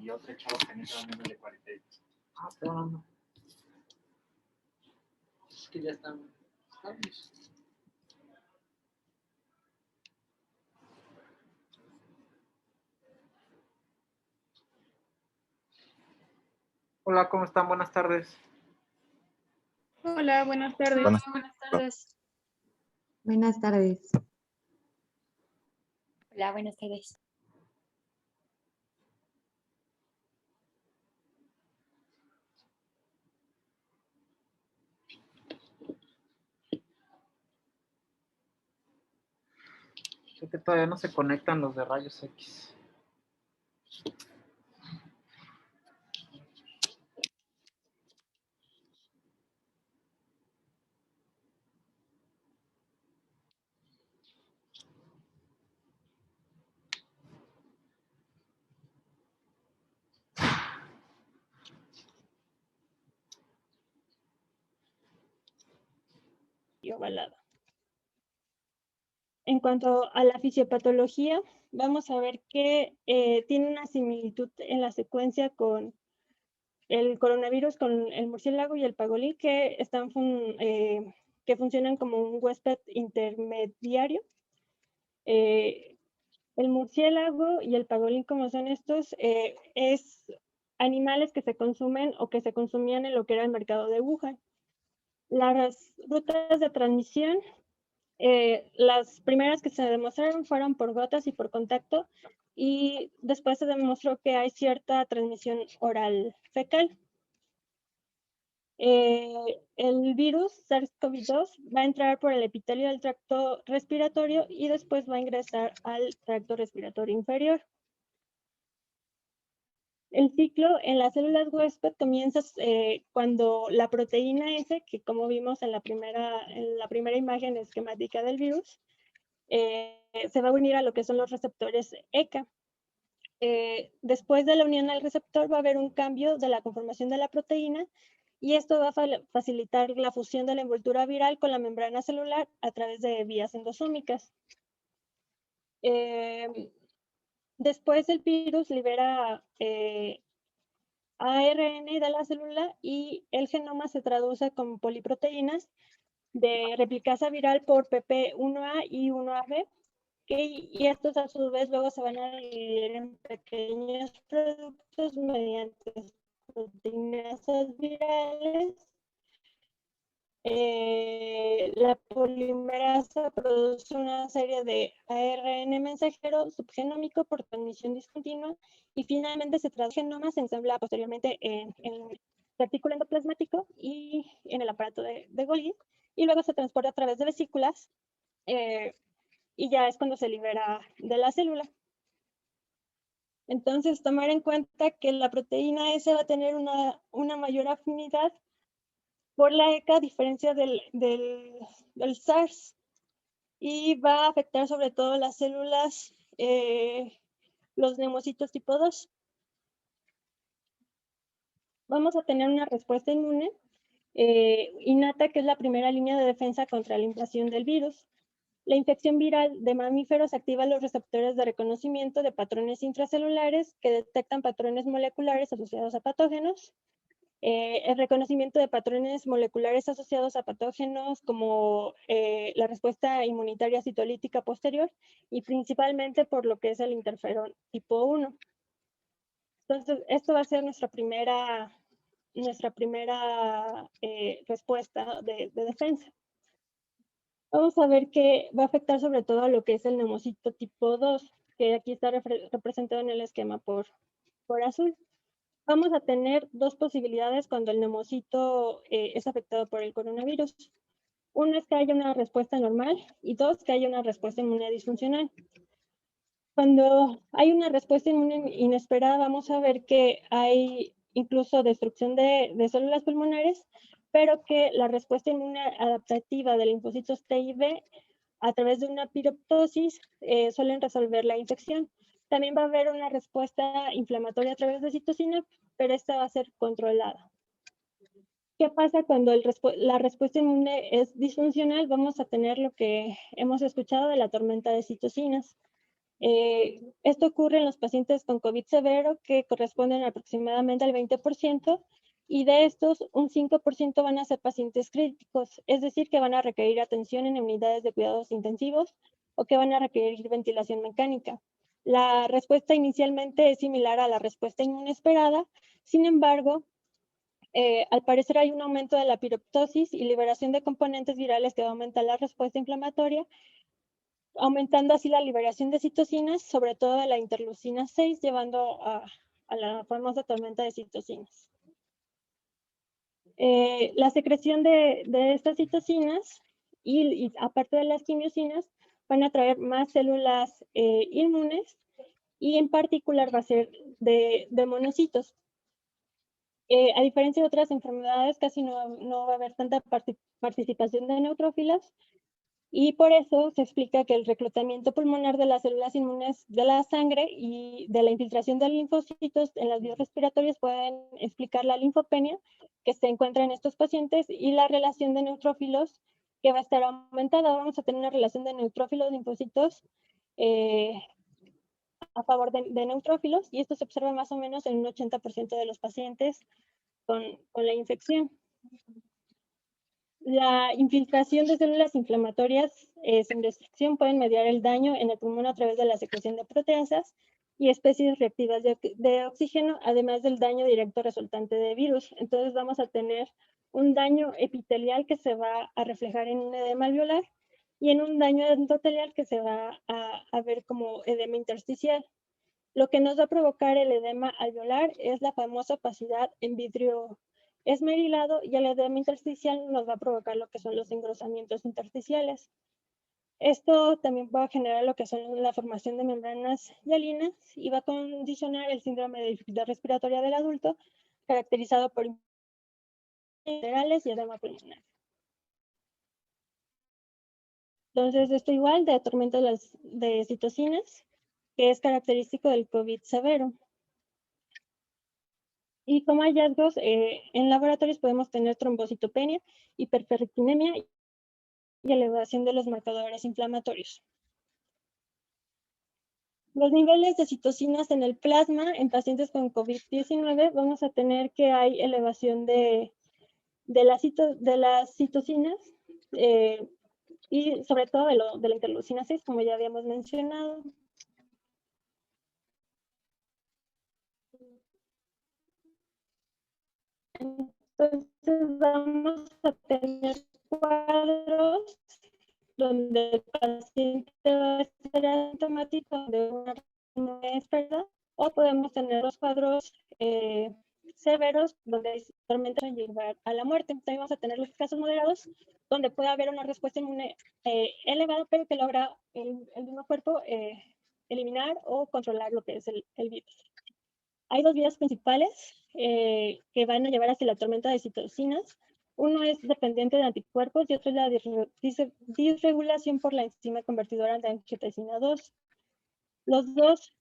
y otro chavo que tenía menos de 40. Ah, pero no. Es que ya están. Hola, ¿cómo están? Buenas tardes. Hola, buenas tardes. Buenas tardes. Buenas tardes. Hola, buenas tardes. Creo que todavía no se conectan los de rayos X. Y ovalada. En cuanto a la fisiopatología, vamos a ver que tiene una similitud en la secuencia con el coronavirus, con el murciélago y el pangolín, que que funcionan como un huésped intermediario. El murciélago y el pangolín, como son estos, es animales que se consumen o que se consumían en lo que era el mercado de Wuhan. Las rutas de transmisión, las primeras que se demostraron fueron por gotas y por contacto, y después se demostró que hay cierta transmisión oral fecal. El virus SARS-CoV-2 va a entrar por el epitelio del tracto respiratorio y después va a ingresar al tracto respiratorio inferior. El ciclo en las células huésped comienza cuando la proteína S, que como vimos en la primera imagen esquemática del virus, se va a unir a lo que son los receptores ECA. Después de la unión al receptor va a haber un cambio de la conformación de la proteína, y esto va a facilitar la fusión de la envoltura viral con la membrana celular a través de vías endosómicas. Después el virus libera ARN de la célula y el genoma se traduce como poliproteínas de replicasa viral por PP1A y 1AB, y estos a su vez luego se van a dividir en pequeños productos mediante proteinasas virales. La polimerasa produce una serie de ARN mensajero subgenómico por transmisión discontinua, y finalmente se traduce el genoma, se ensambla posteriormente en el retículo endoplasmático y en el aparato de Golgi, y luego se transporta a través de vesículas, y ya es cuando se libera de la célula. Entonces, tomar en cuenta que la proteína S va a tener una mayor afinidad por la ECA, a diferencia del SARS, y va a afectar sobre todo las células, los neumocitos tipo 2. Vamos a tener una respuesta inmune innata, que es la primera línea de defensa contra la invasión del virus. La infección viral de mamíferos activa los receptores de reconocimiento de patrones intracelulares que detectan patrones moleculares asociados a patógenos. El reconocimiento de patrones moleculares asociados a patógenos, como la respuesta inmunitaria citolítica posterior, y principalmente por lo que es el interferón tipo 1. Entonces, esto va a ser nuestra primera respuesta de defensa. Vamos a ver que va a afectar sobre todo a lo que es el neumocito tipo 2, que aquí está representado en el esquema por azul. Vamos a tener dos posibilidades cuando el neumocito es afectado por el coronavirus. Uno es que haya una respuesta normal, y dos, que haya una respuesta inmune disfuncional. Cuando hay una respuesta inmune inesperada, vamos a ver que hay incluso destrucción de células pulmonares, pero que la respuesta inmune adaptativa de linfocitos T y B, a través de una piroptosis, suelen resolver la infección. También va a haber una respuesta inflamatoria a través de citocina, pero esta va a ser controlada. ¿Qué pasa cuando la respuesta inmune es disfuncional? Vamos a tener lo que hemos escuchado de la tormenta de citocinas. Esto ocurre en los pacientes con COVID severo, que corresponden aproximadamente al 20%, y de estos, un 5% van a ser pacientes críticos, es decir, que van a requerir atención en unidades de cuidados intensivos o que van a requerir ventilación mecánica. La respuesta inicialmente es similar a la respuesta inmune esperada, sin embargo, al parecer hay un aumento de la piroptosis y liberación de componentes virales que va a aumentar la respuesta inflamatoria, aumentando así la liberación de citocinas, sobre todo de la interleucina 6, llevando a la famosa tormenta de citocinas. La secreción de estas citocinas y aparte de las quimiosinas van a atraer más células inmunes y en particular va a ser de monocitos. A diferencia de otras enfermedades, casi no va a haber tanta participación de neutrófilos y por eso se explica que el reclutamiento pulmonar de las células inmunes de la sangre y de la infiltración de linfocitos en las vías respiratorias pueden explicar la linfopenia que se encuentra en estos pacientes y la relación de neutrófilos que va a estar aumentada. Vamos a tener una relación de neutrófilos-linfocitos a favor de neutrófilos y esto se observa más o menos en un 80% de los pacientes con la infección. La infiltración de células inflamatorias sin restricción pueden mediar el daño en el pulmón a través de la secreción de proteasas y especies reactivas de oxígeno, además del daño directo resultante de virus. Entonces vamos a tener un daño epitelial que se va a reflejar en un edema alveolar y en un daño endotelial que se va a ver como edema intersticial. Lo que nos va a provocar el edema alveolar es la famosa opacidad en vidrio esmerilado y el edema intersticial nos va a provocar lo que son los engrosamientos intersticiales. Esto también va a generar lo que son la formación de membranas hialinas y va a condicionar el síndrome de dificultad respiratoria del adulto, caracterizado por laterales y edema pulmonar. Entonces, esto igual de tormenta de citocinas, que es característico del COVID severo. Y como hallazgos, en laboratorios podemos tener trombocitopenia, hiperferritinemia y elevación de los marcadores inflamatorios. Los niveles de citocinas en el plasma en pacientes con COVID-19, vamos a tener que hay elevación de las citocinas y sobre todo de la interleucina 6, como ya habíamos mencionado. Entonces vamos a tener cuadros donde el paciente va a estar asintomático de una enfermedad, o podemos tener los cuadros severos donde realmente van a llevar a la muerte. También vamos a tener los casos moderados donde puede haber una respuesta inmune elevada, pero que logra el mismo cuerpo eliminar o controlar lo que es el virus. Hay dos vías principales que van a llevar hacia la tormenta de citocinas. Uno es dependiente de anticuerpos y otro es la disregulación por la enzima convertidora de angiotensina 2. Los dos,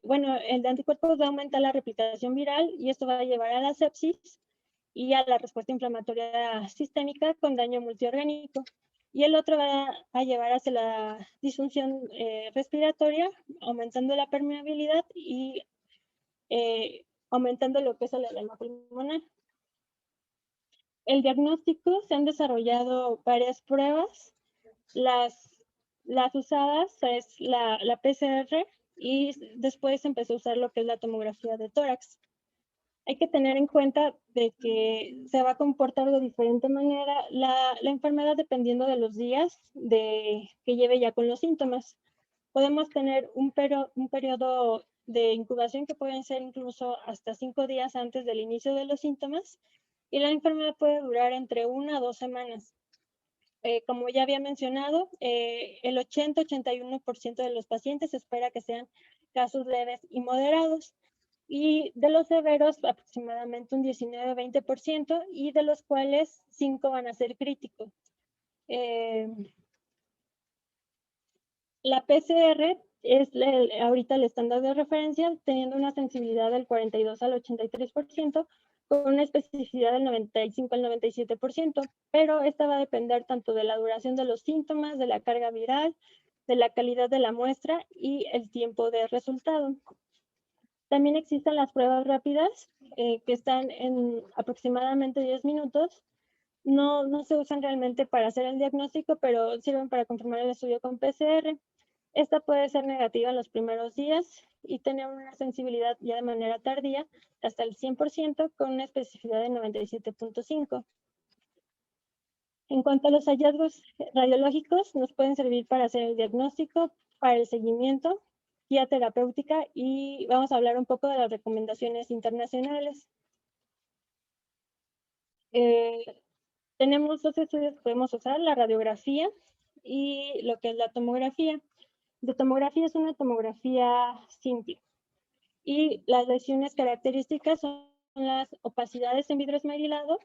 bueno, el de anticuerpos va a aumentar la replicación viral y esto va a llevar a la sepsis y a la respuesta inflamatoria sistémica con daño multiorgánico. Y el otro va a llevar hacia la disfunción respiratoria, aumentando la permeabilidad y aumentando lo que es el edema pulmonar. El diagnóstico, se han desarrollado varias pruebas. Las usadas es la PCR y después se empezó a usar lo que es la tomografía de tórax. Hay que tener en cuenta de que se va a comportar de diferente manera la enfermedad dependiendo de los días que lleve ya con los síntomas. Podemos tener un periodo de incubación que pueden ser incluso hasta 5 días antes del inicio de los síntomas y la enfermedad puede durar entre 1 a 2 semanas. Como ya había mencionado, el 80-81% de los pacientes se espera que sean casos leves y moderados y de los severos aproximadamente un 19-20% y de los cuales 5 van a ser críticos. La PCR es ahorita el estándar de referencia, teniendo una sensibilidad del 42 al 83%, con una especificidad del 95 al 97%, pero esta va a depender tanto de la duración de los síntomas, de la carga viral, de la calidad de la muestra y el tiempo de resultado. También existen las pruebas rápidas que están en aproximadamente 10 minutos. No se usan realmente para hacer el diagnóstico, pero sirven para confirmar el estudio con PCR. Esta puede ser negativa en los primeros días y tener una sensibilidad ya de manera tardía hasta el 100% con una especificidad de 97.5. En cuanto a los hallazgos radiológicos, nos pueden servir para hacer el diagnóstico, para el seguimiento, guía terapéutica y vamos a hablar un poco de las recomendaciones internacionales. Tenemos dos estudios que podemos usar, la radiografía y lo que es la tomografía. La tomografía es una tomografía simple y las lesiones características son las opacidades en vidrio esmerilado,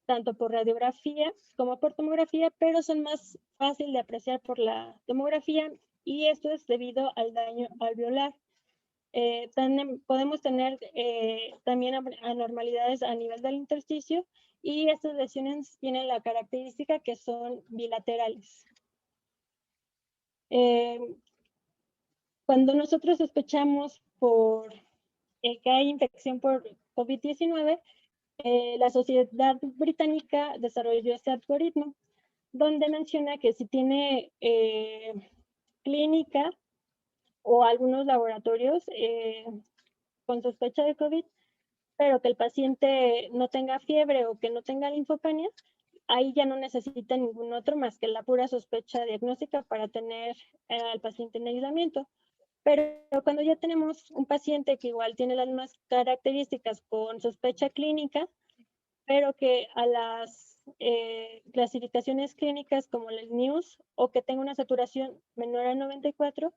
tanto por radiografía como por tomografía, pero son más fácil de apreciar por la tomografía y esto es debido al daño alveolar. Podemos tener también anormalidades a nivel del intersticio y estas lesiones tienen la característica que son bilaterales. Cuando nosotros sospechamos que hay infección por COVID-19, la Sociedad Británica desarrolló este algoritmo donde menciona que si tiene clínica o algunos laboratorios con sospecha de COVID, pero que el paciente no tenga fiebre o que no tenga linfopenia, ahí ya no necesita ningún otro más que la pura sospecha diagnóstica para tener al paciente en aislamiento. Pero cuando ya tenemos un paciente que igual tiene las mismas características con sospecha clínica, pero que a las clasificaciones clínicas como el NIUS o que tenga una saturación menor a 94,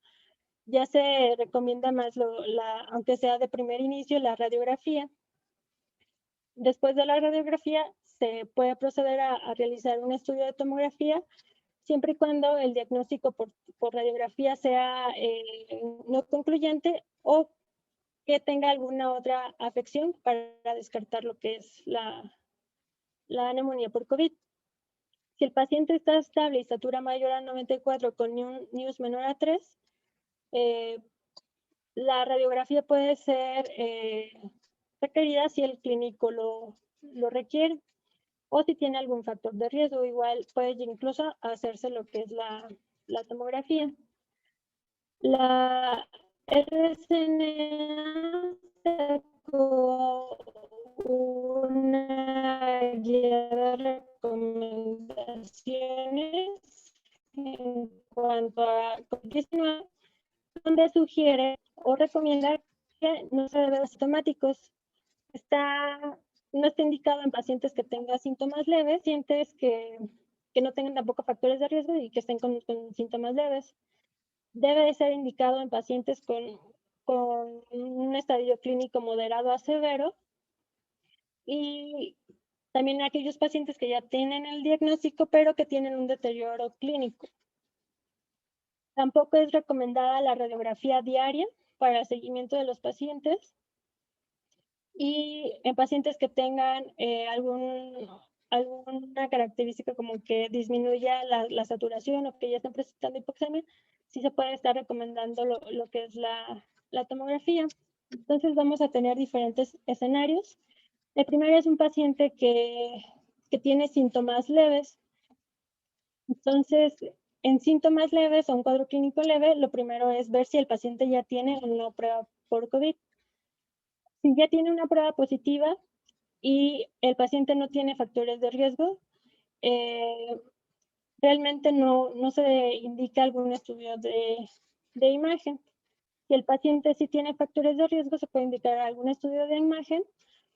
ya se recomienda más, aunque sea de primer inicio, la radiografía. Después de la radiografía se puede proceder a realizar un estudio de tomografía siempre y cuando el diagnóstico por radiografía sea no concluyente o que tenga alguna otra afección para descartar lo que es la neumonía por COVID. Si el paciente está estable y estatura mayor a 94 con NIUS menor a 3, la radiografía puede ser requerida si el clínico lo requiere o si tiene algún factor de riesgo, igual puede incluso hacerse lo que es la tomografía. La RSNA sacó una guía de recomendaciones en cuanto a COVID-19, donde sugiere o recomienda que no se debe de asintomáticos. No está indicado en pacientes que tengan síntomas leves, pacientes que no tengan tampoco factores de riesgo y que estén con síntomas leves. Debe de ser indicado en pacientes con un estadio clínico moderado a severo y también en aquellos pacientes que ya tienen el diagnóstico pero que tienen un deterioro clínico. Tampoco es recomendada la radiografía diaria para el seguimiento de los pacientes. Y en pacientes que tengan alguna característica como que disminuya la saturación o que ya están presentando hipoxemia, sí se puede estar recomendando lo que es la tomografía. Entonces vamos a tener diferentes escenarios. El primero es un paciente que tiene síntomas leves. Entonces, en síntomas leves o un cuadro clínico leve, lo primero es ver si el paciente ya tiene una prueba por COVID. Si ya tiene una prueba positiva y el paciente no tiene factores de riesgo, realmente no se indica algún estudio de imagen. Si el paciente sí tiene factores de riesgo, se puede indicar algún estudio de imagen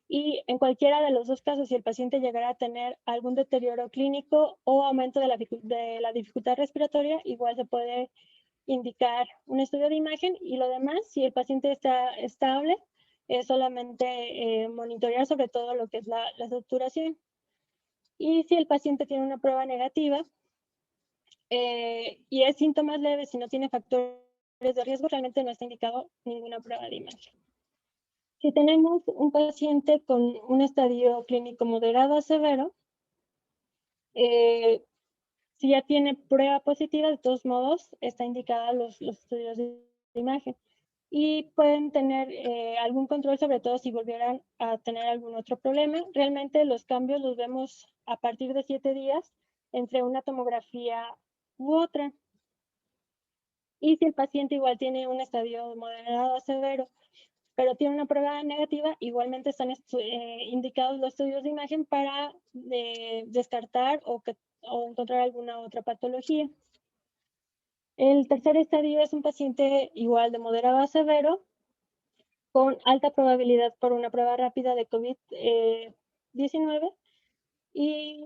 y en cualquiera de los dos casos, si el paciente llegara a tener algún deterioro clínico o aumento de la dificultad respiratoria, igual se puede indicar un estudio de imagen y lo demás, si el paciente está estable, es solamente monitorear sobre todo lo que es la saturación. Y si el paciente tiene una prueba negativa y es síntomas leves y no tiene factores de riesgo, realmente no está indicado ninguna prueba de imagen. Si tenemos un paciente con un estadio clínico moderado a severo, Si ya tiene prueba positiva, de todos modos, está indicada los estudios de imagen. Y pueden tener algún control, sobre todo si volvieran a tener algún otro problema. Realmente los cambios los vemos a partir de 7 días entre una tomografía u otra. Y si el paciente igual tiene un estadio moderado a severo, pero tiene una prueba negativa, igualmente están indicados los estudios de imagen para descartar o encontrar alguna otra patología. El tercer estadio es un paciente igual de moderado a severo, con alta probabilidad por una prueba rápida de COVID-19. Y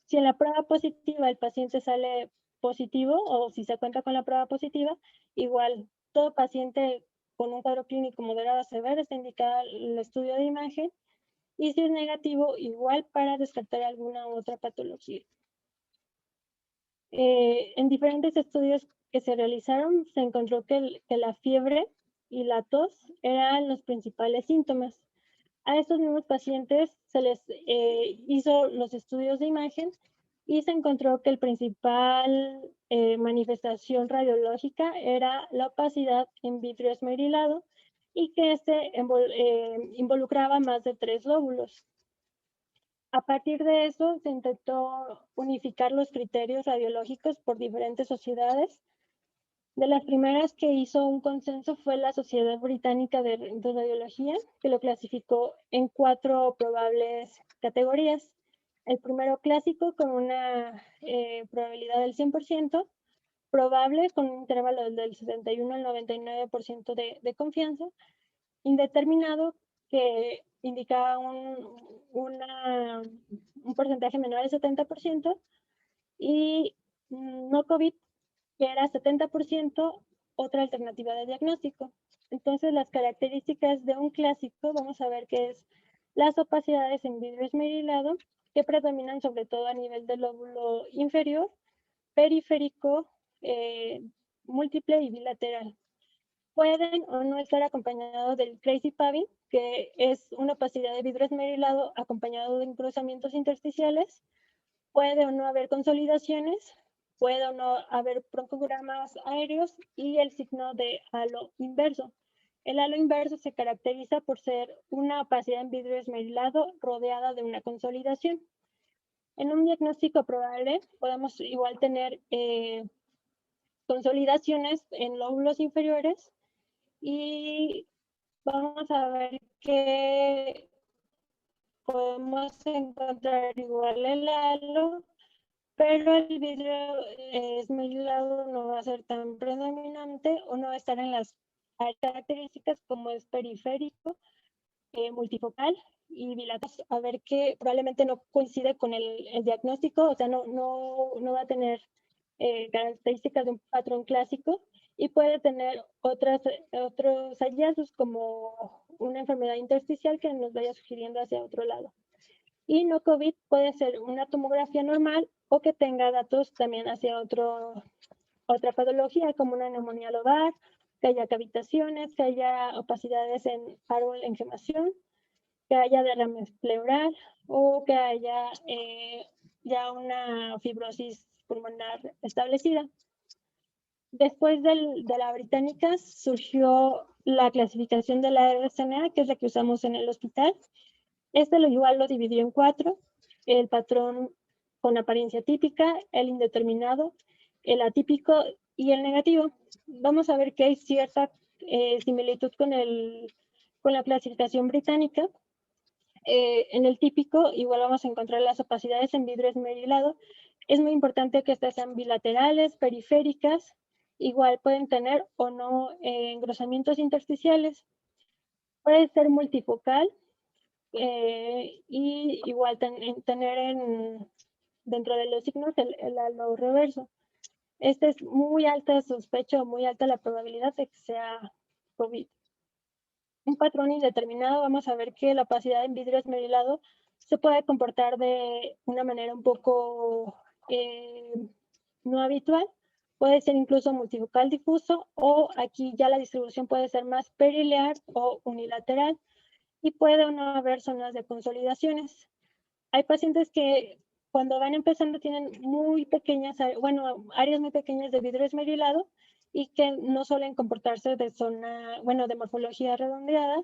si en la prueba positiva el paciente sale positivo, o si se cuenta con la prueba positiva, igual todo paciente con un cuadro clínico moderado a severo está indicado el estudio de imagen, y si es negativo, igual para descartar alguna otra patología. En diferentes estudios que se realizaron, se encontró que la fiebre y la tos eran los principales síntomas. A estos mismos pacientes se les hizo los estudios de imagen y se encontró que el principal manifestación radiológica era la opacidad en vidrio esmerilado y que este involucraba más de 3 lóbulos. A partir de eso se intentó unificar los criterios radiológicos por diferentes sociedades. De las primeras que hizo un consenso fue la Sociedad Británica de Radiología, que lo clasificó en 4 probables categorías. El primero, clásico, con una probabilidad del 100%, probable, con un intervalo del 71 al 99% de confianza, indeterminado, que indicaba un porcentaje menor del 70%, y no COVID, que era 70%, otra alternativa de diagnóstico. Entonces, las características de un clásico, vamos a ver que es las opacidades en vidrio esmerilado, que predominan sobre todo a nivel del lóbulo inferior, periférico, múltiple y bilateral. Pueden o no estar acompañados del crazy paving, que es una opacidad de vidrio esmerilado acompañado de engrosamientos intersticiales. Puede o no haber consolidaciones, puede o no haber broncogramas aéreos y el signo de halo inverso. El halo inverso se caracteriza por ser una opacidad en vidrio esmerilado rodeada de una consolidación. En un diagnóstico probable podemos igual tener consolidaciones en lóbulos inferiores, y vamos a ver que podemos encontrar igual el halo, pero el vidrio esmerilado no va a ser tan predominante o no va a estar en las características como es periférico, multifocal y bilateral. A ver que probablemente no coincide con el diagnóstico, o sea, no va a tener características de un patrón clásico, y puede tener otros hallazgos como una enfermedad intersticial que nos vaya sugiriendo hacia otro lado. Y no COVID puede ser una tomografía normal o que tenga datos también hacia otra patología, como una neumonía lobar, que haya cavitaciones, que haya opacidades en árbol en gemación, que haya derrame pleural o que haya ya una fibrosis pulmonar establecida. Después de la británica surgió la clasificación de la RSNA, que es la que usamos en el hospital. Igual lo dividió en 4, el patrón con apariencia típica, el indeterminado, el atípico y el negativo. Vamos a ver que hay cierta similitud con la clasificación británica. En el típico igual vamos a encontrar las opacidades en vidrio esmerilado. Es muy importante que estas sean bilaterales, periféricas, igual pueden tener o no engrosamientos intersticiales. Puede ser multifocal, y igual tener dentro de los signos el halo reverso. Este es muy alta sospecha, muy alta la probabilidad de que sea COVID. Un patrón indeterminado, vamos a ver que la opacidad en vidrio esmerilado se puede comportar de una manera un poco no habitual. Puede ser incluso multifocal difuso, o aquí ya la distribución puede ser más perilear o unilateral, y puede o no haber zonas de consolidaciones. Hay pacientes que cuando van empezando tienen muy pequeñas, bueno, áreas muy pequeñas de vidrio esmerilado y que no suelen comportarse de zona, bueno, de morfología redondeada,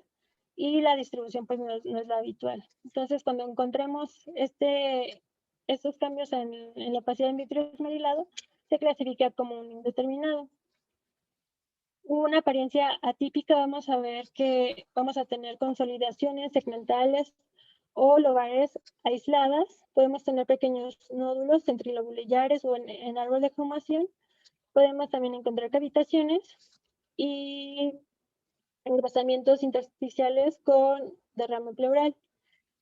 y la distribución pues no es la habitual. Entonces, cuando encontremos estos cambios en la opacidad en vidrio esmerilado, se clasifica como un indeterminado. Una apariencia atípica, vamos a ver que vamos a tener consolidaciones segmentales o lobares aisladas. Podemos tener pequeños nódulos centrilobulillares o en árbol de formación. Podemos también encontrar cavitaciones y engrosamientos intersticiales con derrame pleural.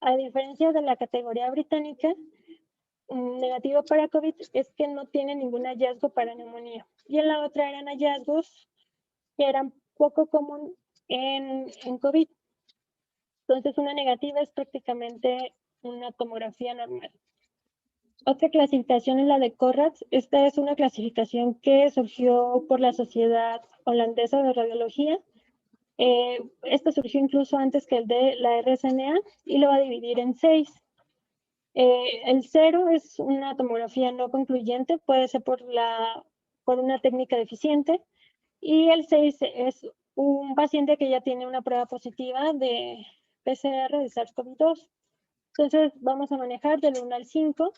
A diferencia de la categoría británica, negativo para COVID es que no tiene ningún hallazgo para neumonía. Y en la otra eran hallazgos que eran poco común en COVID. Entonces, una negativa es prácticamente una tomografía normal. Otra clasificación es la de Corrats. Esta es una clasificación que surgió por la Sociedad Holandesa de Radiología. Esta surgió incluso antes que el de la RSNA y lo va a dividir en 6. El 0 es una tomografía no concluyente, puede ser por una técnica deficiente, y el 6 es un paciente que ya tiene una prueba positiva de PCR de SARS-CoV-2. Entonces vamos a manejar del 1 al 5,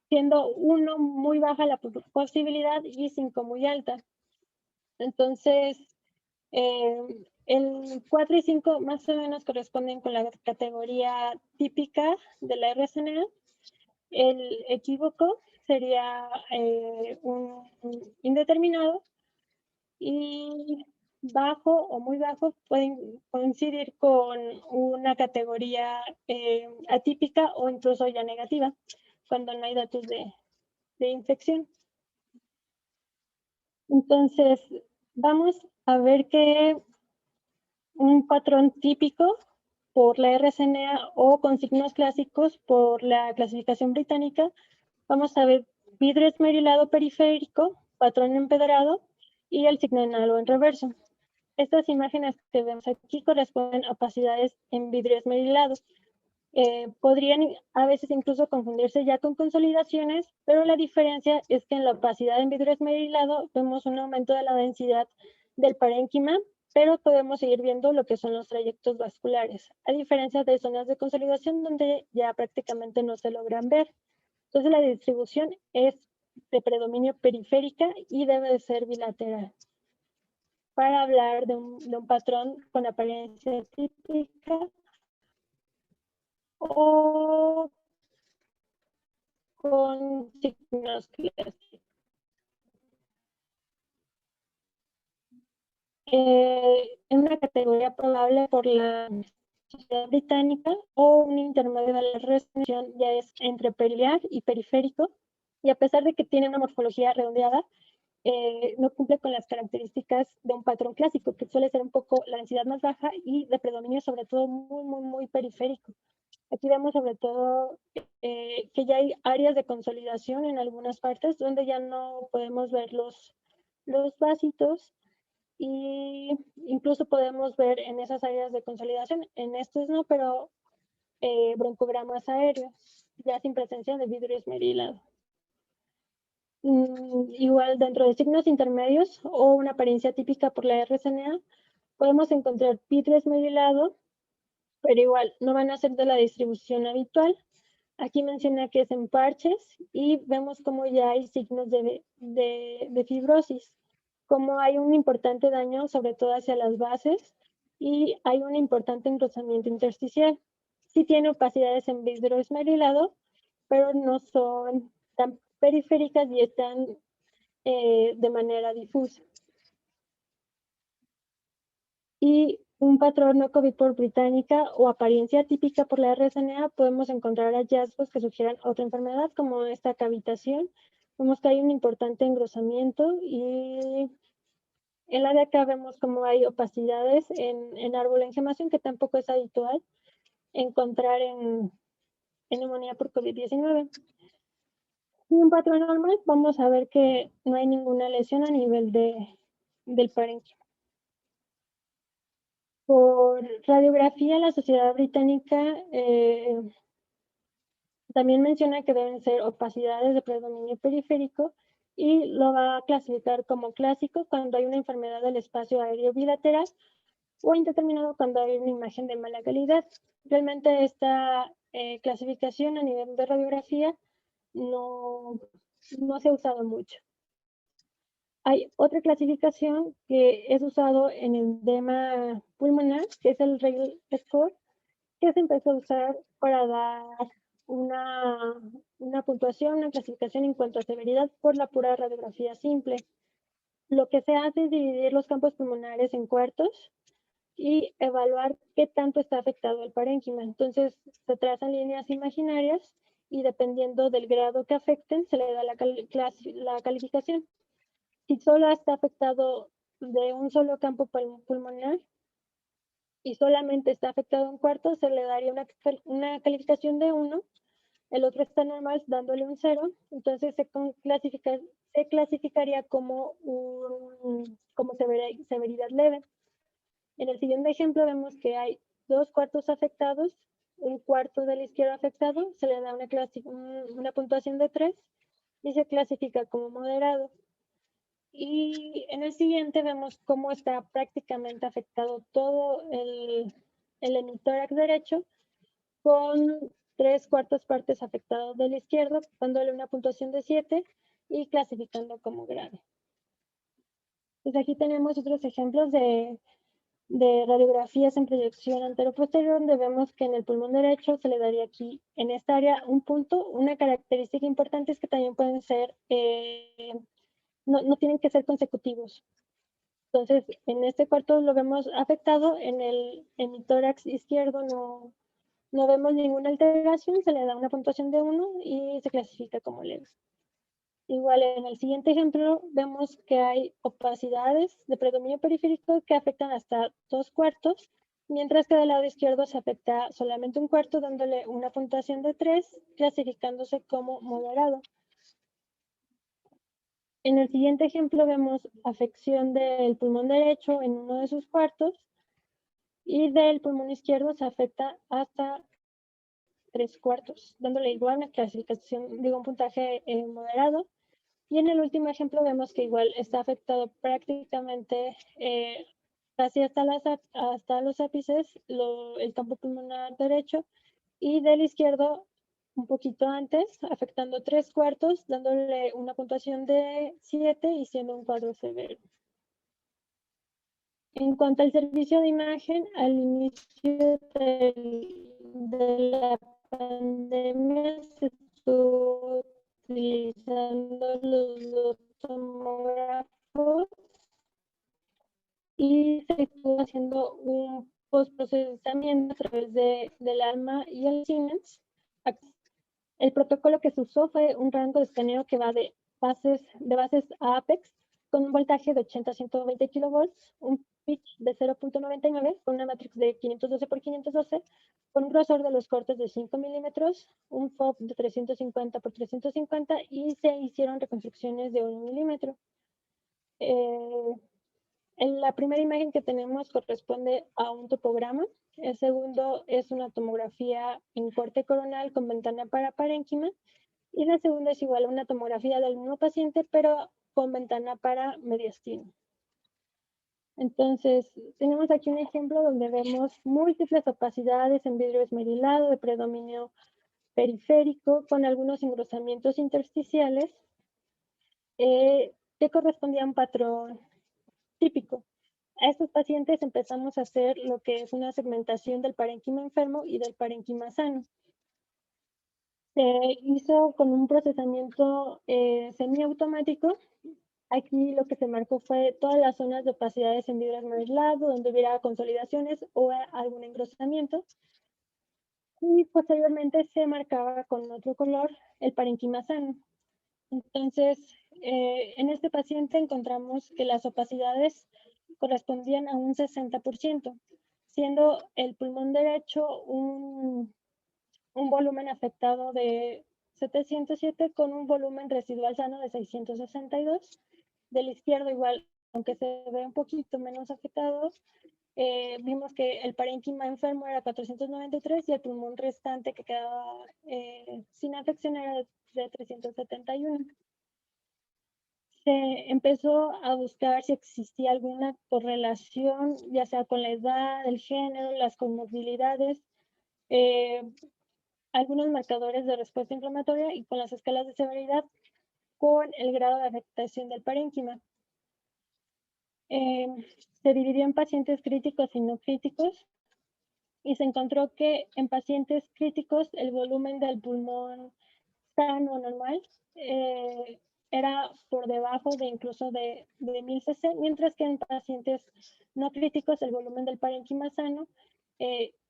siendo 1 muy baja la posibilidad y 5 muy alta. Entonces, el 4 y 5 más o menos corresponden con la categoría típica de la RSNA. El equívoco sería un indeterminado, y bajo o muy bajo pueden coincidir con una categoría atípica o incluso ya negativa, cuando no hay datos de infección. Entonces, vamos a ver que un patrón típico por la RSNA o con signos clásicos por la clasificación británica, vamos a ver vidrio esmerilado periférico, patrón empedrado y el signo en halo en reverso. Estas imágenes que vemos aquí corresponden a opacidades en vidrio esmerilado. Podrían a veces incluso confundirse ya con consolidaciones, pero la diferencia es que en la opacidad en vidrio esmerilado vemos un aumento de la densidad del parénquima, pero podemos seguir viendo lo que son los trayectos vasculares, a diferencia de zonas de consolidación donde ya prácticamente no se logran ver. Entonces la distribución es de predominio periférica y debe de ser bilateral. Para hablar de un patrón con apariencia típica o con signos clásicos. En una categoría probable por la Sociedad Británica o un intermedio de la restricción ya es entre periliar y periférico, y a pesar de que tiene una morfología redondeada, no cumple con las características de un patrón clásico, que suele ser un poco la densidad más baja y de predominio sobre todo muy periférico. Aquí vemos sobre todo que ya hay áreas de consolidación en algunas partes donde ya no podemos ver los vasitos, y incluso podemos ver en esas áreas de consolidación, en estos no, pero broncogramas aéreos, ya sin presencia de vidrio esmerilado. Igual dentro de signos intermedios o una apariencia típica por la RSNA, podemos encontrar vidrio esmerilado, pero igual no van a ser de la distribución habitual. Aquí menciona que es en parches y vemos como ya hay signos de fibrosis, como hay un importante daño sobre todo hacia las bases y hay un importante engrosamiento intersticial. Sí tiene opacidades en vidrio esmerilado, pero no son tan periféricas y están de manera difusa. Y un patrón no COVID por británica o apariencia típica por la RSNA, podemos encontrar hallazgos que sugieran otra enfermedad, como esta cavitación. Vemos que hay un importante engrosamiento, y en la de acá vemos como hay opacidades en árbol en gemación, que tampoco es habitual encontrar en neumonía por COVID-19. Un patrón normal, vamos a ver que no hay ninguna lesión a nivel del parénquima. Por radiografía, la Sociedad Británica También menciona que deben ser opacidades de predominio periférico y lo va a clasificar como clásico cuando hay una enfermedad del espacio aéreo bilateral o indeterminado cuando hay una imagen de mala calidad. Realmente esta clasificación a nivel de radiografía no se ha usado mucho. Hay otra clasificación que es usado en el edema pulmonar, que es el Rayleigh Score, que se empezó a usar para dar una puntuación, una clasificación en cuanto a severidad por la pura radiografía simple. Lo que se hace es dividir los campos pulmonares en cuartos y evaluar qué tanto está afectado el parénquima. Entonces, se trazan líneas imaginarias y dependiendo del grado que afecten, se le da la calificación. Si solo está afectado de un solo campo pulmonar y solamente está afectado un cuarto, se le daría una calificación de 1, el otro está normal dándole un 0, entonces se clasificaría como, como severidad leve. En el siguiente ejemplo vemos que hay 2 cuartos afectados, un cuarto del izquierdo afectado, se le da una puntuación de 3 y se clasifica como moderado. Y en el siguiente vemos cómo está prácticamente afectado todo el hemitórax derecho, con 3/4 partes afectados del izquierdo, dándole una puntuación de 7 y clasificando como grave. Pues aquí tenemos otros ejemplos de radiografías en proyección antero-posterior, donde vemos que en el pulmón derecho se le daría aquí, en esta área, un punto. Una característica importante es que también pueden ser no tienen que ser consecutivos. Entonces, en este cuarto lo vemos afectado, en mi tórax izquierdo no vemos ninguna alteración, se le da una puntuación de 1 y se clasifica como leve. Igual en el siguiente ejemplo vemos que hay opacidades de predominio periférico que afectan hasta 2/4, mientras que del lado izquierdo se afecta solamente un cuarto, dándole una puntuación de 3, clasificándose como moderado. En el siguiente ejemplo vemos afección del pulmón derecho en uno de sus cuartos y del pulmón izquierdo se afecta hasta 3/4, dándole igual una clasificación, digo, un puntaje moderado. Y en el último ejemplo vemos que igual está afectado prácticamente casi hasta los ápices, el campo pulmonar derecho, y del izquierdo un poquito antes, afectando 3/4, dándole una puntuación de 7 y siendo un cuadro severo. En cuanto al servicio de imagen, al inicio de la pandemia se estuvo utilizando los tomógrafos y se estuvo haciendo un postprocesamiento a través del ALMA y el Siemens. El protocolo que se usó fue un rango de escaneo que va de bases a apex, con un voltaje de 80 a 120 kilovolts, un pitch de 0.99, con una matrix de 512 por 512, con un grosor de los cortes de 5 milímetros, un FOB de 350 por 350 y se hicieron reconstrucciones de 1 milímetro. En la primera imagen que tenemos corresponde a un topograma. El segundo es una tomografía en corte coronal con ventana para parénquima. Y la segunda es igual a una tomografía del mismo paciente, pero con ventana para mediastino. Entonces, tenemos aquí un ejemplo donde vemos múltiples opacidades en vidrio esmerilado de predominio periférico con algunos engrosamientos intersticiales que correspondían a un patrón típico. A estos pacientes empezamos a hacer lo que es una segmentación del parénquima enfermo y del parénquima sano. Se hizo con un procesamiento semiautomático. Aquí lo que se marcó fue todas las zonas de opacidades en vidrio esmerilado, donde hubiera consolidaciones o algún engrosamiento. Y posteriormente se marcaba con otro color el parénquima sano. Entonces, en este paciente encontramos que las opacidades correspondían a un 60%, siendo el pulmón derecho un volumen afectado de 707 con un volumen residual sano de 662. Del izquierdo igual, aunque se ve un poquito menos afectado, vimos que el parénquima enfermo era 493 y el pulmón restante que quedaba sin afección era de 371. Se empezó a buscar si existía alguna correlación, ya sea con la edad, el género, las comorbilidades, algunos marcadores de respuesta inflamatoria y con las escalas de severidad con el grado de afectación del parénquima. Se dividió en pacientes críticos y no críticos y se encontró que en pacientes críticos el volumen del pulmón sano normal era por debajo de incluso de 1000 cc, mientras que en pacientes no críticos el volumen del parénquima sano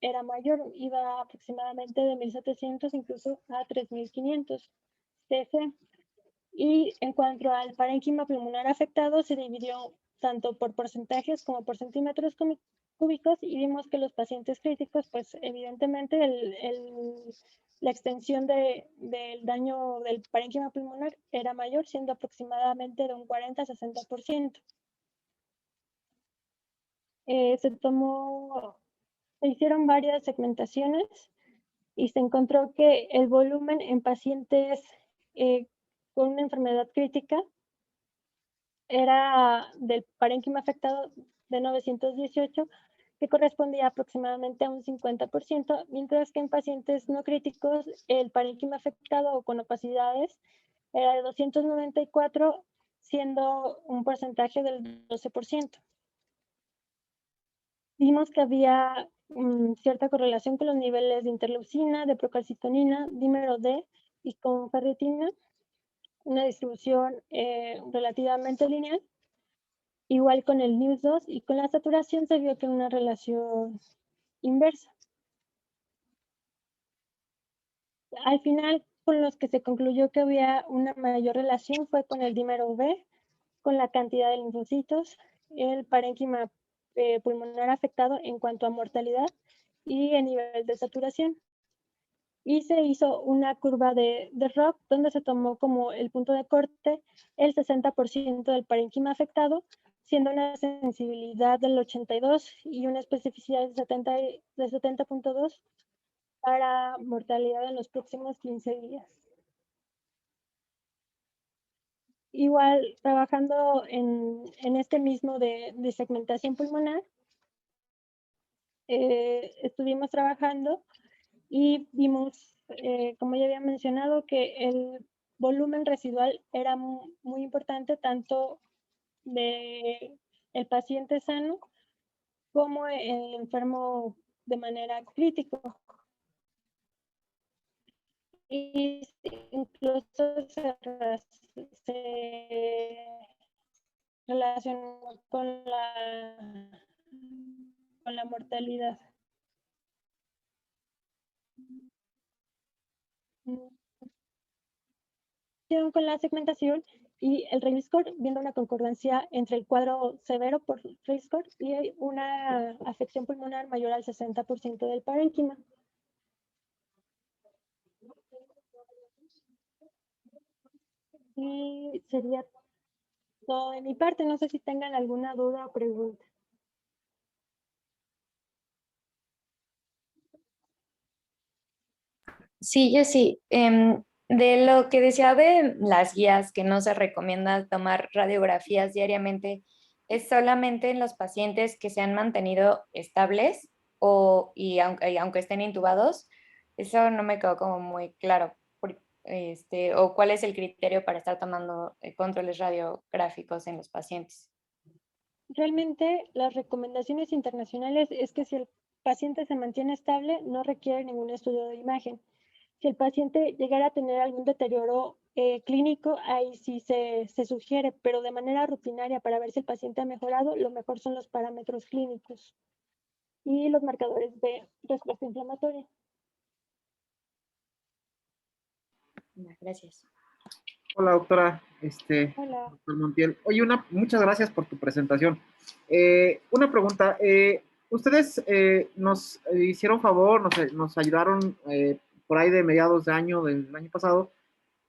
era mayor, iba aproximadamente de 1700 incluso a 3500 cc. Y en cuanto al parénquima pulmonar afectado, se dividió tanto por porcentajes como por centímetros cúbicos y vimos que los pacientes críticos, pues evidentemente la extensión del daño del parénquima pulmonar era mayor, siendo aproximadamente de un 40-60%. Se hicieron varias segmentaciones y se encontró que el volumen en pacientes con una enfermedad crítica era del parénquima afectado de 918, que correspondía aproximadamente a un 50%, mientras que en pacientes no críticos el parénquima afectado o con opacidades era de 294, siendo un porcentaje del 12%. Vimos que había cierta correlación con los niveles de interleucina, de procalcitonina, dímero D y con ferritina, una distribución relativamente lineal. Igual con el NIUS2 y con la saturación se vio que una relación inversa. Al final, con los que se concluyó que había una mayor relación fue con el dímero B, con la cantidad de linfocitos, el parénquima pulmonar afectado en cuanto a mortalidad y el nivel de saturación. Y se hizo una curva de ROC donde se tomó como el punto de corte el 60% del parénquima afectado, siendo una sensibilidad del 82 y una especificidad de 70.2 para mortalidad en los próximos 15 días. Igual, trabajando en este mismo de segmentación pulmonar, estuvimos trabajando y vimos, como ya había mencionado, que el volumen residual era muy importante tanto de el paciente sano como el enfermo de manera crítica. Y incluso se relacionó con la mortalidad. Con la segmentación y el RAIL score, viendo una concordancia entre el cuadro severo por RAIL score y una afección pulmonar mayor al 60% del parénquima. Y sería todo de mi parte. No sé si tengan alguna duda o pregunta. Sí, yo sí. De lo que decía de las guías que no se recomienda tomar radiografías diariamente, ¿es solamente en los pacientes que se han mantenido estables y aunque estén intubados? Eso no me quedó como muy claro. O cuál es el criterio para estar tomando controles radiográficos en los pacientes. Realmente las recomendaciones internacionales es que si el paciente se mantiene estable, no requiere ningún estudio de imagen. Si el paciente llegara a tener algún deterioro clínico, ahí sí se sugiere, pero de manera rutinaria para ver si el paciente ha mejorado, lo mejor son los parámetros clínicos y los marcadores de respuesta inflamatoria. Gracias. Hola, doctora. Hola. Doctor Montiel. Oye, muchas gracias por tu presentación. Una pregunta. Ustedes nos hicieron favor, nos ayudaron por ahí de mediados de año, del año pasado,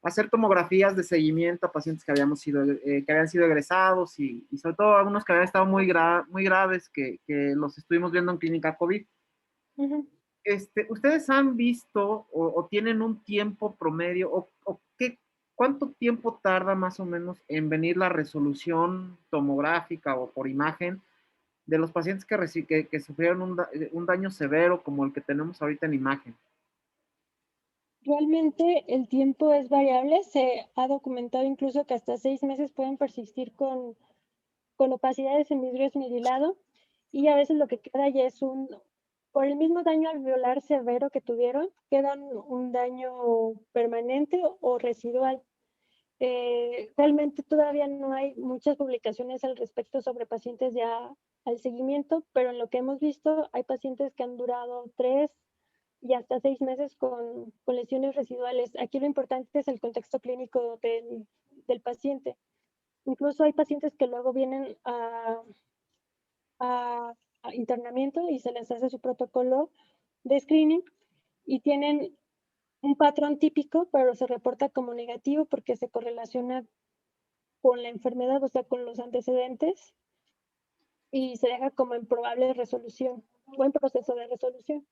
hacer tomografías de seguimiento a pacientes que habían sido egresados y sobre todo algunos que habían estado muy graves que los estuvimos viendo en clínica COVID. Ujú. ¿Ustedes han visto o tienen un tiempo promedio o cuánto tiempo tarda más o menos en venir la resolución tomográfica o por imagen de los pacientes que sufrieron un daño severo como el que tenemos ahorita en imagen? Realmente el tiempo es variable, se ha documentado incluso que hasta 6 meses pueden persistir con opacidades en vidrio esmerilado y a veces lo que queda ya es por el mismo daño alveolar severo que tuvieron, quedan un daño permanente o residual. Realmente todavía no hay muchas publicaciones al respecto sobre pacientes ya al seguimiento, pero en lo que hemos visto hay pacientes que han durado 3 y hasta 6 meses con lesiones residuales. Aquí lo importante es el contexto clínico del paciente. Incluso hay pacientes que luego vienen a internamiento y se les hace su protocolo de screening y tienen un patrón típico, pero se reporta como negativo porque se correlaciona con la enfermedad, o sea, con los antecedentes y se deja como en probable resolución o en proceso de resolución.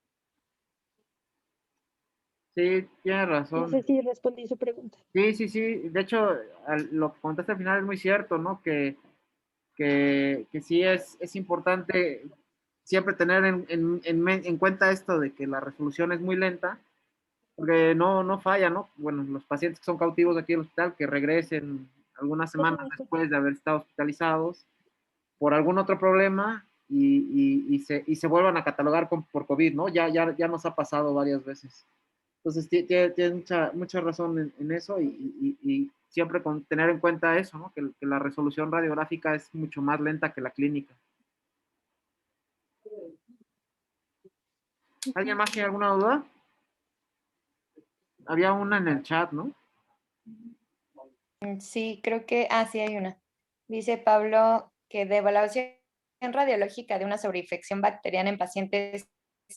Sí, tienes No razón. sé si respondí su pregunta. Sí, sí, sí. De hecho, lo que contaste al final es muy cierto, ¿no? Que sí es importante siempre tener en cuenta esto de que la resolución es muy lenta, porque no falla, ¿no? Bueno, los pacientes que son cautivos aquí en el hospital, que regresen algunas semanas después de haber estado hospitalizados por algún otro problema y se vuelvan a catalogar por COVID, ¿no? Ya nos ha pasado varias veces. Entonces, tiene mucha razón en eso y siempre con tener en cuenta eso, ¿no? Que la resolución radiográfica es mucho más lenta que la clínica. ¿Alguien más tiene alguna duda? Había una en el chat, ¿no? Sí, creo que, sí hay una. Dice Pablo que de evaluación radiológica de una sobreinfección bacteriana en pacientes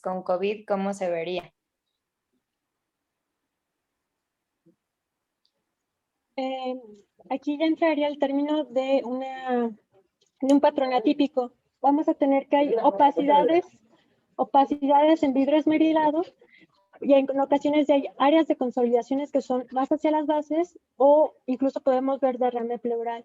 con COVID, ¿cómo se vería? Aquí ya entraría el término de un patrón atípico. Vamos a tener que hay opacidades en vidrio esmerilado y en ocasiones hay áreas de consolidaciones que son más hacia las bases o incluso podemos ver derrame pleural.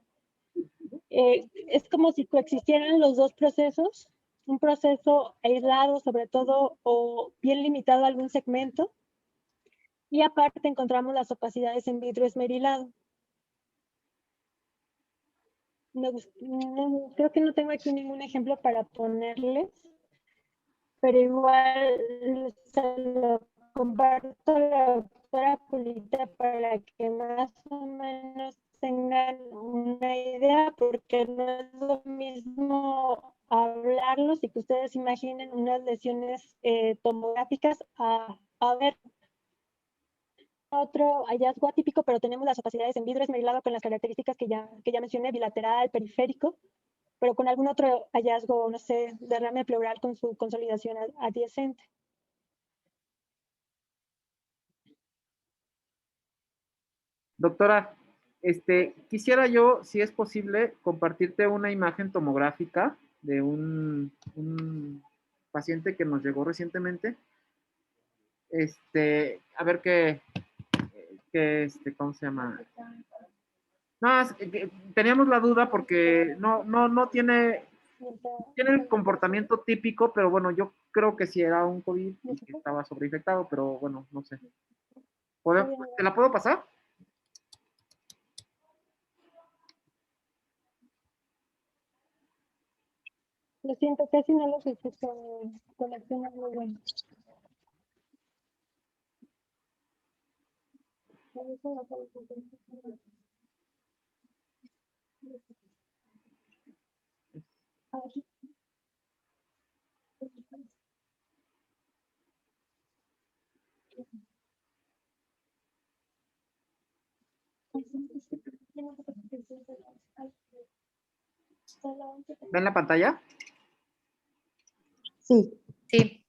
Es como si coexistieran los dos procesos, un proceso aislado sobre todo o bien limitado a algún segmento y aparte encontramos las opacidades en vidrio esmerilado. Creo que no tengo aquí ningún ejemplo para ponerles, pero igual se lo comparto a la doctora Julita para que más o menos tengan una idea, porque no es lo mismo hablarlos y que ustedes imaginen unas lesiones tomográficas a ver otro hallazgo atípico, pero tenemos las opacidades en vidrio esmerilado con las características que ya mencioné, bilateral, periférico, pero con algún otro hallazgo, no sé, derrame pleural con su consolidación adyacente. Doctora, quisiera yo, si es posible, compartirte una imagen tomográfica de un paciente que nos llegó recientemente. A ver ¿cómo se llama? No, teníamos la duda porque no tiene el comportamiento típico, pero bueno, yo creo que sí era un COVID y que estaba sobreinfectado, pero bueno, no sé. ¿Te la puedo pasar? Lo siento, casi no los escucho. Conexión es muy buena. ¿Ven la pantalla? Sí, Sí.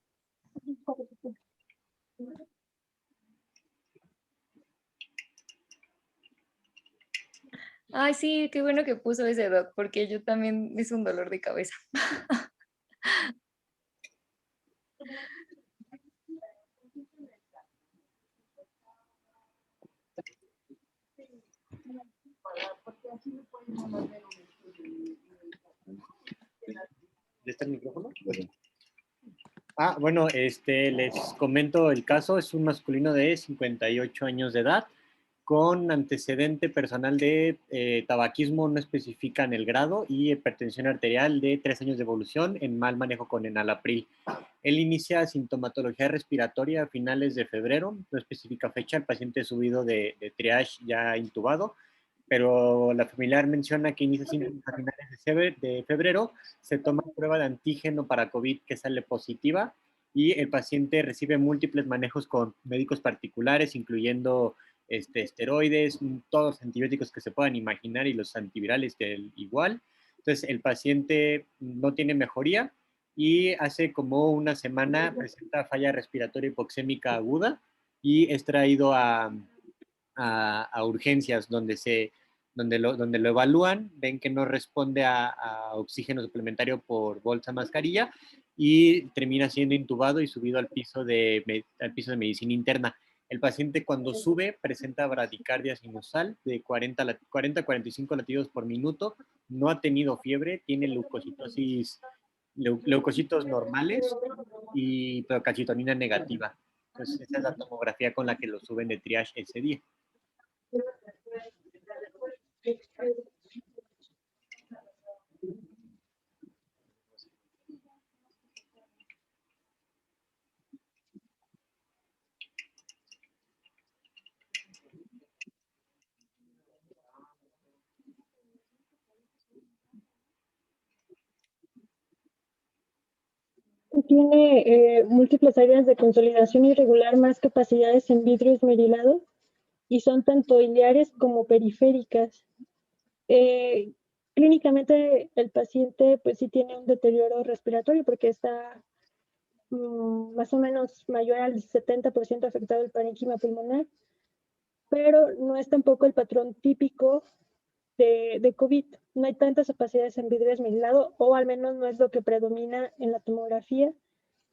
Ay, sí, qué bueno que puso ese doc, porque yo también es un dolor de cabeza. ¿Está el micrófono? Bueno, les comento el caso. Es un masculino de 58 años de edad con antecedente personal de tabaquismo, no especifican el grado, y hipertensión arterial de 3 años de evolución en mal manejo con enalapril. Él inicia sintomatología respiratoria a finales de febrero, no especifica fecha, el paciente es subido de triage ya intubado, pero la familiar menciona que inicia síntomas a finales de febrero, se toma prueba de antígeno para COVID que sale positiva y el paciente recibe múltiples manejos con médicos particulares, incluyendo esteroides, todos los antibióticos que se puedan imaginar y los antivirales que igual. Entonces el paciente no tiene mejoría y hace como una semana presenta falla respiratoria hipoxémica aguda y es traído a urgencias donde lo evalúan, ven que no responde a oxígeno suplementario por bolsa mascarilla y termina siendo intubado y subido al piso de medicina interna. El paciente cuando sube presenta bradicardia sinusal de 40 a 45 latidos por minuto, no ha tenido fiebre, tiene leucocitos normales y procalcitonina negativa. Entonces esa es la tomografía con la que lo suben de triage ese día. Tiene múltiples áreas de consolidación irregular más capacidades en vidrio esmerilado y son tanto iliares como periféricas. Clínicamente el paciente pues sí tiene un deterioro respiratorio porque está más o menos mayor al 70% afectado el parénquima pulmonar, pero no es tampoco el patrón típico de COVID. No hay tantas opacidades en vidrio esmerilado, o al menos no es lo que predomina en la tomografía,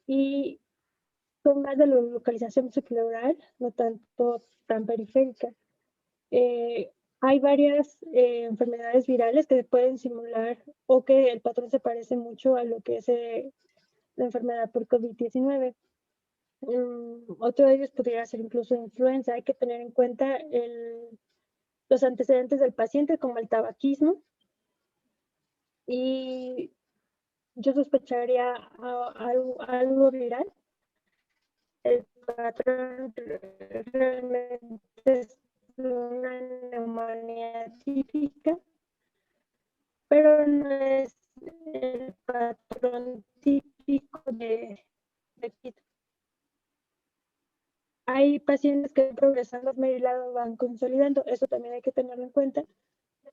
y son más de la localización subpleural, no tanto tan periférica. Hay varias enfermedades virales que pueden simular o que el patrón se parece mucho a lo que es la enfermedad por COVID-19. Otro de ellos podría ser incluso influenza. Hay que tener en cuenta los antecedentes del paciente, como el tabaquismo, y yo sospecharía algo viral. El patrón realmente es una neumonía típica, pero no es el patrón típico de COVID. Hay pacientes que progresando esmerilado van consolidando, eso también hay que tenerlo en cuenta.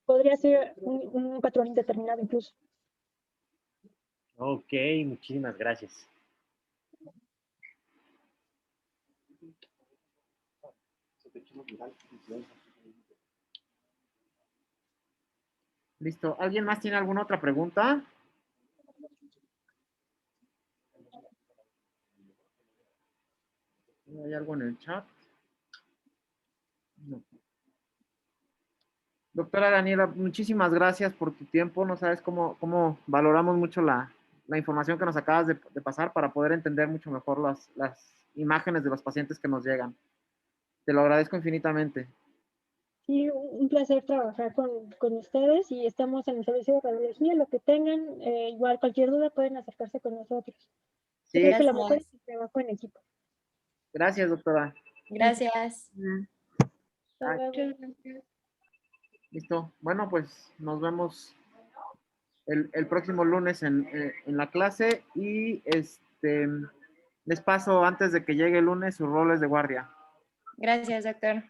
Podría ser un patrón indeterminado incluso. Ok, muchísimas gracias. Listo. ¿Alguien más tiene alguna otra pregunta? ¿Hay algo en el chat? No. Doctora Daniela, muchísimas gracias por tu tiempo. No sabes cómo valoramos mucho la información que nos acabas de pasar para poder entender mucho mejor las imágenes de los pacientes que nos llegan. Te lo agradezco infinitamente. Sí, un placer trabajar con ustedes y estamos en el servicio de radiología. Lo que tengan, igual cualquier duda pueden acercarse con nosotros. Sí, Yo creo que lo mejor es el trabajo en equipo. gracias, doctora. Gracias. Hasta luego. Listo. Bueno, pues nos vemos el próximo lunes en la clase y les paso antes de que llegue el lunes sus roles de guardia. Gracias, doctor.